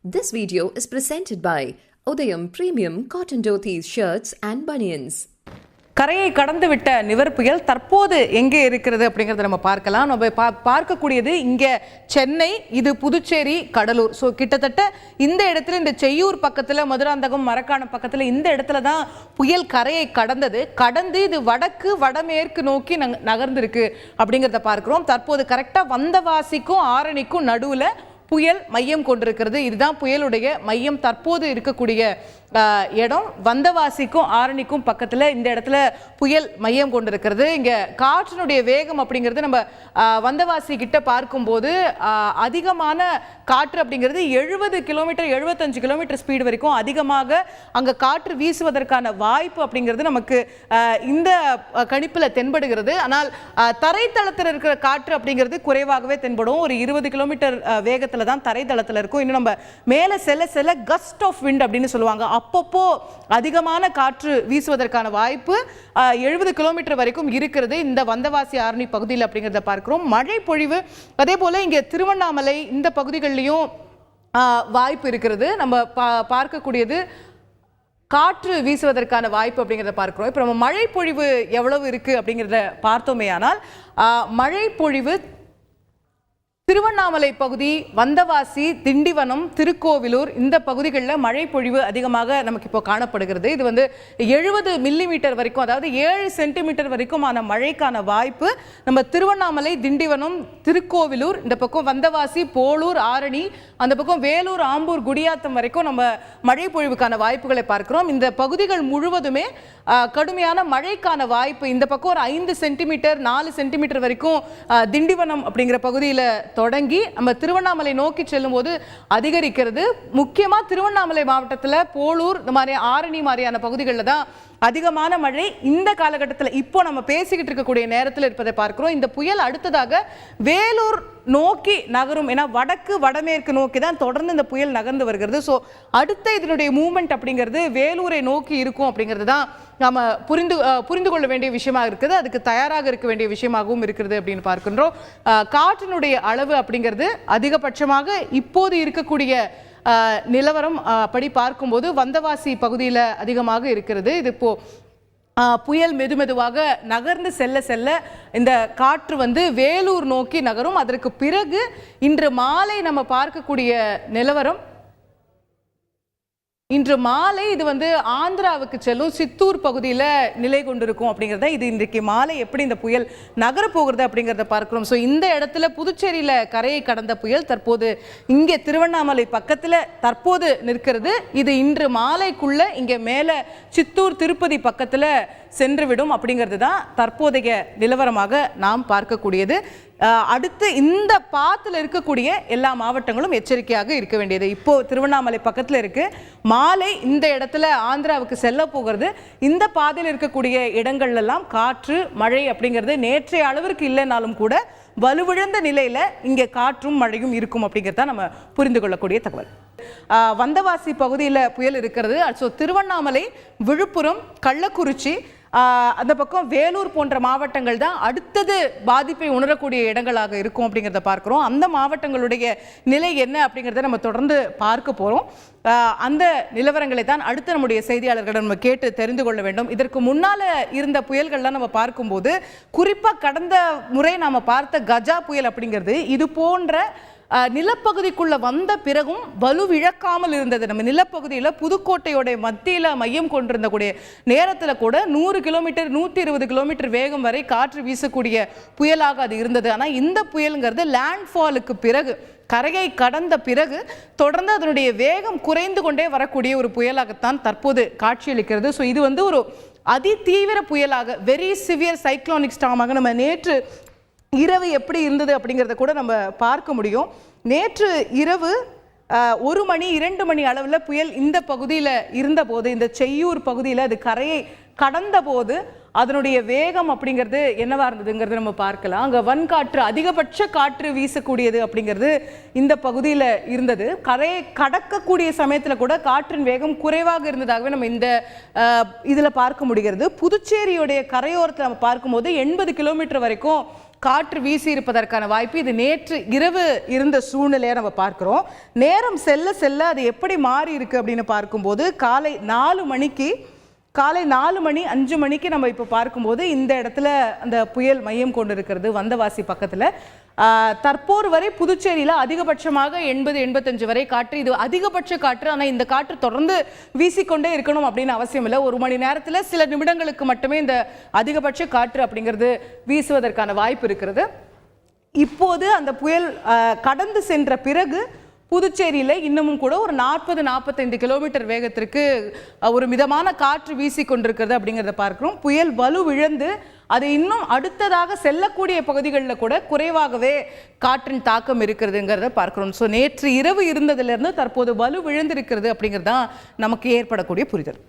This video is presented by Udayam Premium Cotton Dhotis Shirts and Bunions. கரையை கடந்து விட்ட நிவர் புயல் தற்போது எங்கே இருக்கிறது அப்படிங்கறத நம்ம பார்க்கலாம். நம்ம பார்க்கக்கூடியது இங்கே சென்னை, இது புதுச்சேரி, கடலூர். ஸோ கிட்டத்தட்ட இந்த இடத்துல, இந்த செய்யூர் பக்கத்தில், மதுராந்தகம், மரக்காணம் பக்கத்தில் இந்த இடத்துல தான் புயல் கரையை கடந்து இது வடக்கு வடமேற்கு நோக்கி நகர்ந்திருக்கு அப்படிங்கிறத பார்க்கிறோம். தற்போது கரெக்டாக வந்தவாசிக்கும் ஆரணிக்கும் நடுவில் புயல் மையம் கொண்டிருக்கிறது. இதுதான் புயலுடைய மையம் தற்போது இருக்கக்கூடிய இடம். வந்தவாசிக்கும் ஆரணிக்கும் பக்கத்தில் இந்த இடத்துல புயல் மையம் கொண்டிருக்கிறது. இங்கே காற்றினுடைய வேகம் அப்படிங்கிறது நம்ம வந்தவாசி கிட்ட பார்க்கும்போது அதிகமான காற்று அப்படிங்கிறது 70 கிலோமீட்டர் 75 கிலோமீட்டர் ஸ்பீடு வரைக்கும் அதிகமாக அங்கே காற்று வீசுவதற்கான வாய்ப்பு அப்படிங்கிறது நமக்கு இந்த கணிப்பில் தென்படுகிறது. ஆனால் தரைத்தளத்தில் இருக்கிற காற்று அப்படிங்கிறது குறைவாகவே தென்படும். ஒரு 20 கிலோமீட்டர் வேகத்தில் தான் தரைத்தளத்தில் இருக்கும். இன்னும் நம்ம மேலே செல்ல கஸ்ட் ஆஃப் விண்ட் அப்படின்னு சொல்லுவாங்க. அப்பப்போ அதிகமான காற்று வீசுவதற்கான வாய்ப்பு 70 கிலோமீட்டர் வரைக்கும் இருக்கிறது இந்த வந்தவாசி ஆரணி பகுதியில் அப்படிங்கிறத பார்க்கிறோம். மழை பொழிவு அதே போல இங்கே திருவண்ணாமலை இந்த பகுதிகளிலையும் வாய்ப்பு இருக்கிறது. நம்ம பார்க்கக்கூடியது காற்று வீசுவதற்கான வாய்ப்பு அப்படிங்கிறத பார்க்கிறோம். இப்போ நம்ம மழை பொழிவு எவ்வளவு இருக்கு அப்படிங்கிறத பார்த்தோமே ஆனால் மழை பொழிவு திருவண்ணாமலை பகுதி, வந்தவாசி, திண்டிவனம், திருக்கோவிலூர் இந்த பகுதிகளில் மழை பொழிவு அதிகமாக நமக்கு இப்போ காணப்படுகிறது. இது 70 மில்லிமீட்டர் வரைக்கும், அதாவது 7 சென்டிமீட்டர் வரைக்குமான மழைக்கான வாய்ப்பு நம்ம திருவண்ணாமலை, திண்டிவனம், திருக்கோவிலூர், இந்த பக்கம் வந்தவாசி, போலூர், ஆரணி, அந்த பக்கம் வேலூர், ஆம்பூர், குடியாத்தம் வரைக்கும் நம்ம மழை பொழிவுக்கான வாய்ப்புகளை பார்க்கிறோம். இந்த பகுதிகள் முழுவதுமே கடுமையான மழைக்கான வாய்ப்பு. இந்த பக்கம் ஒரு 5 சென்டிமீட்டர் 4 சென்டிமீட்டர் வரைக்கும் திண்டிவனம் அப்படிங்கிற பகுதியில் தொடங்கி நம்ம திருவண்ணாமலை நோக்கி செல்லும் போது அதிகரிக்கிறது. முக்கியமா திருவண்ணாமலை மாவட்டத்தில் போலூர், இந்த மாதிரி ஆரணி மாதிரியான பகுதிகளில் தான் அதிகமான மழை இந்த காலகட்டத்தில் இப்போ நம்ம பேசிக்கிட்டு இருக்கக்கூடிய நேரத்தில் இருப்பதை பார்க்கிறோம். இந்த புயல் அடுத்ததாக வேலூர் நோக்கி நகரும். ஏன்னா வடக்கு வடமேற்கு நோக்கி தான் தொடர்ந்து இந்த புயல் நகர்ந்து வருகிறது. ஸோ அடுத்த இதனுடைய மூவ்மெண்ட் அப்படிங்கிறது வேலூரை நோக்கி இருக்கும் அப்படிங்கிறது தான் நம்ம புரிந்து கொள்ள வேண்டிய விஷயமா இருக்குது. அதுக்கு தயாராக இருக்க வேண்டிய விஷயமாகவும் இருக்கிறது அப்படின்னு பார்க்கின்றோம். காற்றினுடைய அளவு அப்படிங்கிறது அதிகபட்சமாக இப்போது இருக்கக்கூடிய நிலவரம் படி பார்க்கும்போது வந்தவாசி பகுதியில் அதிகமாக இருக்கிறது. இது இப்போ புயல் மெதுவாக நகர்ந்து செல்ல இந்த காற்று வேலூர் நோக்கி நகரும். அதற்கு பிறகு இன்று மாலை நம்ம பார்க்கக்கூடிய நிலவரம், இன்று மாலை இது ஆந்திராவுக்கு செல்லும் சித்தூர் பகுதியில் நிலை கொண்டிருக்கும் அப்படிங்கிறத, இது இன்றைக்கு மாலை எப்படி இந்த புயல் நகர போகிறது அப்படிங்கிறத பார்க்கிறோம். ஸோ இந்த இடத்துல புதுச்சேரியில் கரையை கடந்த புயல் தற்போது இங்கே திருவண்ணாமலை பக்கத்தில் தற்போது நிற்கிறது. இது இன்று மாலைக்குள்ள இங்கே மேலே சித்தூர் திருப்பதி பக்கத்தில் சென்றுவிடும் அப்படிங்கிறது தான் தற்போதைய நிலவரமாக நாம் பார்க்கக்கூடியது. அடுத்து இந்த பாத்தில் இருக்கக்கூடிய எல்லா மாவட்டங்களும் எச்சரிக்கையாக இருக்க வேண்டியது. இப்போ திருவண்ணாமலை பக்கத்தில் இருக்கு, மாலை இந்த இடத்துல ஆந்திராவுக்கு செல்ல போகிறது. இந்த பாதையில் இருக்கக்கூடிய இடங்கள்லாம் காற்று மழை அப்படிங்கிறது நேற்றைய அளவிற்கு இல்லைனாலும் கூட வலுவிழந்த நிலையில இங்கே காற்றும் மழையும் இருக்கும் அப்படிங்கிறத நம்ம புரிந்து கொள்ளக்கூடிய தகவல். வந்தவாசி பகுதியில் புயல் இருக்கிறது. ஸோ திருவண்ணாமலை, விழுப்புரம், கள்ளக்குறிச்சி, அந்த பக்கம் வேலூர் போன்ற மாவட்டங்கள் தான் அடுத்தது பாதிப்பை உணரக்கூடிய இடங்களாக இருக்கும் அப்படிங்கிறத பார்க்கிறோம். அந்த மாவட்டங்களுடைய நிலை என்ன அப்படிங்கிறத நம்ம தொடர்ந்து பார்க்க போகிறோம். அந்த நிலவரங்களை தான் அடுத்து நம்முடைய செய்தியாளர்களிடம் நம்ம கேட்டு தெரிந்து கொள்ள வேண்டும். இதற்கு முன்னால் இருந்த புயல்கள்லாம் நம்ம பார்க்கும்போது, குறிப்பாக கடந்த முறை நாம் பார்த்த கஜா புயல் அப்படிங்கிறது இது போன்ற நிலப்பகுதிக்குள்ள வந்த பிறகும் வலுவிழக்காமல் இருந்தது. நம்ம நிலப்பகுதியில் புதுக்கோட்டையோட மத்தியில் மையம் கொண்டிருந்தக்கூடிய நேரத்தில் கூட 100 கிலோமீட்டர் 120 கிலோமீட்டர் வேகம் வரை காற்று வீசக்கூடிய புயலாக அது இருந்தது. ஆனால் இந்த புயலுங்கிறது லேண்ட்ஃபாலுக்கு பிறகு, கரையை கடந்த பிறகு தொடர்ந்து அதனுடைய வேகம் குறைந்து கொண்டே வரக்கூடிய ஒரு புயலாகத்தான் தற்போது காட்சியளிக்கிறது. ஸோ இது ஒரு அதிதீவிர புயலாக, வெரி சிவியர் சைக்ளோனிக் ஸ்டார்மாக நம்ம நேற்று இரவு எப்படி இருந்தது அப்படிங்கிறத கூட நம்ம பார்க்க முடியும். நேற்று இரவு 1 மணி 2 மணி அளவில் புயல் இந்த பகுதியில் இருந்தபோது, இந்த செய்யூர் பகுதியில் அது கரையை கடந்த போது அதனுடைய வேகம் அப்படிங்கிறது என்னவா இருந்ததுங்கிறது நம்ம பார்க்கலாம். அங்கே வன்காற்று, அதிகபட்ச காற்று வீசக்கூடியது அப்படிங்கிறது இந்த பகுதியில் இருந்தது. கரையை கடக்கக்கூடிய சமயத்தில் கூட காற்றின் வேகம் குறைவாக இருந்ததாகவே நம்ம இந்த இதில் பார்க்க முடிகிறது. புதுச்சேரியுடைய கரையோரத்தில் நம்ம பார்க்கும்போது 80 கிலோமீட்டர் வரைக்கும் காற்று வீசி இருப்பதற்கான வாய்ப்பு. இது நேற்று இரவு இருந்த சூழ்நிலையை நம்ம பார்க்கிறோம். நேரம் செல்ல செல்ல அது எப்படி மாறி இருக்கு அப்படின்னு பார்க்கும்போது காலை 4 மணி 5 மணிக்கு நம்ம இப்போ பார்க்கும்போது இந்த இடத்துல அந்த புயல் மையம் கொண்டு இருக்கிறது வந்தவாசி பக்கத்தில். தற்போது வரை புதுச்சேரியில் அதிகபட்சமாக 80-85 வரை காற்று. இது அதிகபட்ச காற்று. ஆனால் இந்த காற்று தொடர்ந்து வீசிக்கொண்டே இருக்கணும் அப்படின்னு அவசியம் இல்லை. 1 மணி நேரத்தில் சில நிமிடங்களுக்கு மட்டுமே இந்த அதிகபட்ச காற்று அப்படிங்கிறது வீசுவதற்கான வாய்ப்பு இருக்கிறது. இப்போது அந்த புயல் கடந்து சென்ற பிறகு புதுச்சேரியில் இன்னமும் கூட ஒரு 40-45 கிலோமீட்டர் வேகத்திற்கு ஒரு மிதமான காற்று வீசி கொண்டிருக்கிறது அப்படிங்கிறத பார்க்கிறோம். புயல் வலுவிழந்து அது இன்னும் அடுத்ததாக செல்லக்கூடிய பகுதிகளில் கூட குறைவாகவே காற்றின் தாக்கம் இருக்கிறதுங்கிறத பார்க்கிறோம். ஸோ நேற்று இரவு இருந்ததிலிருந்து தற்போது வலுவிழந்திருக்கிறது அப்படிங்கிறது தான் நமக்கு ஏற்படக்கூடிய புரிதல்.